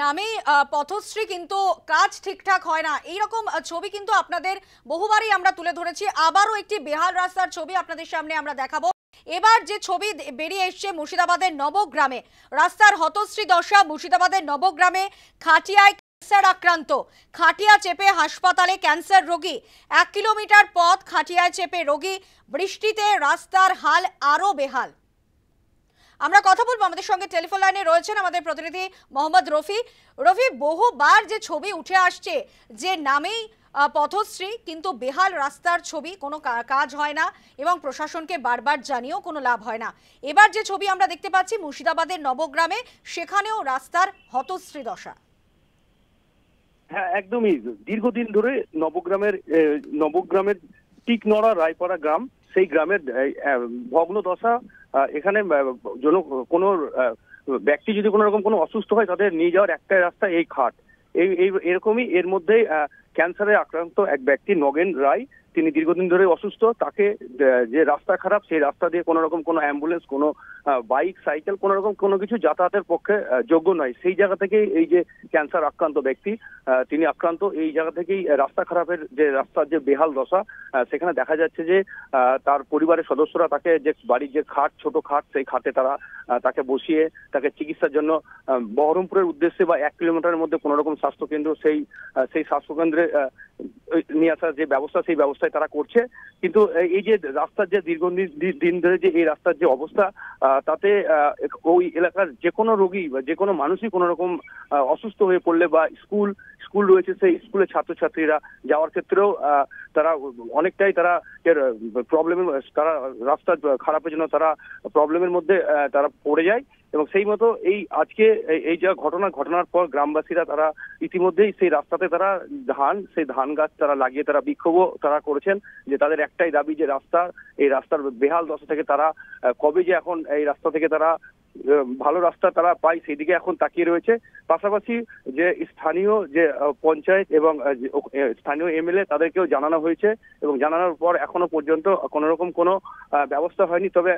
নামেই পথশ্রী কিন্তু কাজ ঠিকঠাক হয় না, এইরকম ছবি কিন্তু আপনাদের বহুবারই আমরা তুলে ধরেছি। আবারও একটি বেহাল রাস্তার ছবি আপনাদের সামনে আমরা দেখাবো। এবার যে ছবি বেরিয়ে এসছে মুর্শিদাবাদের নবগ্রামে, রাস্তার হতশ্রী দশা। মুর্শিদাবাদের নবগ্রামে খাটিয়ায় ক্যান্সার আক্রান্ত, খাটিয়া চেপে হাসপাতালে ক্যান্সার রোগী। 1 কিলোমিটার পথ খাটিয়ায় চেপে রোগী। বৃষ্টিতে রাস্তার হাল আরো বেহাল। আমরা কথা বলবো, আমাদের সঙ্গে টেলিফোন লাইনে রয়েছেন আমাদের প্রতিনিধি মোহাম্মদ রফি। রফি, বহুবার যে ছবি উঠে আসছে যে নামেই পথশ্রী কিন্তু বেহাল রাস্তার ছবি, কোনো কাজ হয় না এবং প্রশাসনকে বারবার জানিয়েও কোনো লাভ হয় না। এবার যে ছবি আমরা দেখতে পাচ্ছি মুর্শিদাবাদের নবগ্রামে, সেখানেও রাস্তার হতশ্রী দশা। হ্যাঁ, একদমই। দীর্ঘদিন ধরে নবগ্রামের টিকনড়া রায়পাড়া গ্রাম, সেই গ্রামের ভগ্ন দশা। এখানে কোনো ব্যক্তি যদি কোনো রকম কোনো অসুস্থ হয়, তাদের নিয়ে যাওয়ার একটাই রাস্তা এই ঘাট। এরকমই এর মধ্যে ক্যান্সারে আক্রান্ত এক ব্যক্তি নগেন রায়, তিনি দীর্ঘদিন ধরে অসুস্থ। তাকে যে রাস্তা খারাপ, সেই রাস্তা দিয়ে কোনো রকম কোনো অ্যাম্বুলেন্স, কোনো বাইক, সাইকেল, কোনো রকম কোনো কিছু যাতায়াতের পক্ষে যোগ্য নয়। সেই জায়গা থেকেই এই যে ক্যান্সার আক্রান্ত ব্যক্তি, তিনি আক্রান্ত। এই জায়গা থেকেই রাস্তা খারাপের যে রাস্তার যে বেহাল দশা, সেখানে দেখা যাচ্ছে যে তার পরিবারের সদস্যরা তাকে যে বাড়ির যে খাট, ছোট খাট, সেই খাটে তাকে বসিয়ে তাকে চিকিৎসার জন্য বহরমপুরের উদ্দেশ্যে বা 1 কিলোমিটারের মধ্যে কোনো রকম স্বাস্থ্যকেন্দ্র, সেই স্বাস্থ্যকেন্দ্রে নিয়ে আসার যে ব্যবস্থা, সেই ব্যবস্থায় তারা করছে। কিন্তু এই যে রাস্তার যে দীর্ঘদিন ধরে যে এই রাস্তার যে অবস্থা, তাতে ওই এলাকার যে কোনো রোগী বা যে কোনো মানুষই কোনো রকম অসুস্থ হয়ে পড়লে বা স্কুল রয়েছে, সেই স্কুলের ছাত্রছাত্রীরা যাওয়ার ক্ষেত্রেও তারা অনেকটাই রাস্তা খারাপের জন্য তারা প্রবলেমের মধ্যে তারা পড়ে যায়। এবং সেই মতো আজকে এই যা ঘটনার পর গ্রামবাসীরা তারা ইতিমধ্যেই সেই রাস্তাতে তারা সেই ধান গাছ তারা লাগিয়ে তারা বিক্ষোভও তারা করেছেন, যে তাদের একটাই দাবি যে এই রাস্তার বেহাল দশা থেকে তারা কবে যে এখন এই রাস্তা থেকে তারা ভালো রাস্তা তারা পায়, সেদিকে এখন তাকিয়ে রয়েছে। পাশাপাশি যে স্থানীয় যে পঞ্চায়েত এবং স্থানীয় এমএলএ, তাদেরকেও জানানো হয়েছে এবং জানানোর পর এখনো পর্যন্ত কোনো রকম কোনো ব্যবস্থা হয়নি। তবে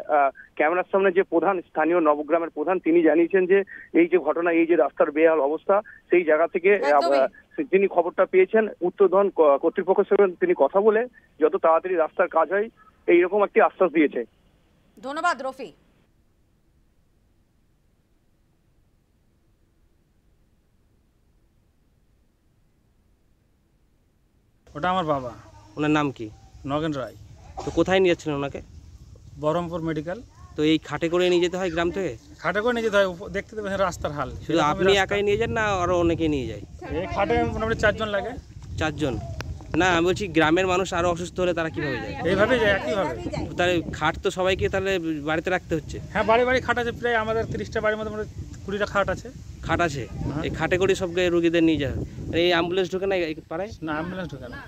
ক্যামেরার সামনে যে স্থানীয় নবগ্রামের প্রধান, তিনি জানিয়েছেন যে এই যে ঘটনা, এই যে রাস্তার বেহাল অবস্থা, সেই জায়গা থেকে তিনি খবরটা পেয়েছেন। উত্তরধন কর্তৃপক্ষের সঙ্গে তিনি কথা বলে যত তাড়াতাড়ি রাস্তার কাজ হয়, এইরকম একটি আশ্বাস দিয়েছে। ধন্যবাদ রফি। ওটা আমার বাবা। ওনার নাম কি? নগেন রায়। তো কোথায় নিয়ে যাচ্ছিলেন ওনাকে? বহরমপুর মেডিকেল। তো এই খাটে করে নিয়ে যেতে হয় গ্রাম থেকে? খাটে করে নিয়ে যেতে হয়, দেখতে দেবেন রাস্তার হাল। শুধু আপনি একাই নিয়ে যান না আরো অনেকে নিয়ে যায়? এই খাটে মোটামুটি 4 জন লাগে। 4 জন? না, আমি বলছি গ্রামের মানুষ আরো অসুস্থ হলে তারা কিভাবে যায়? এইভাবে যায়, একইভাবে। তাহলে খাট তো সবাইকে তাহলে বাড়িতে রাখতে হচ্ছে? হ্যাঁ, বাড়ি খাট আছে। প্রায় আমাদের 30টা বাড়ির মধ্যে 20টা খাট আছে। খাট আছে, এই খাটে করে সব রোগীদের নিয়ে যায়। এই অ্যাম্বুলেন্স ঢোকে না এই পাড়ায়? না, অ্যাম্বুলেন্স ঢোকে না।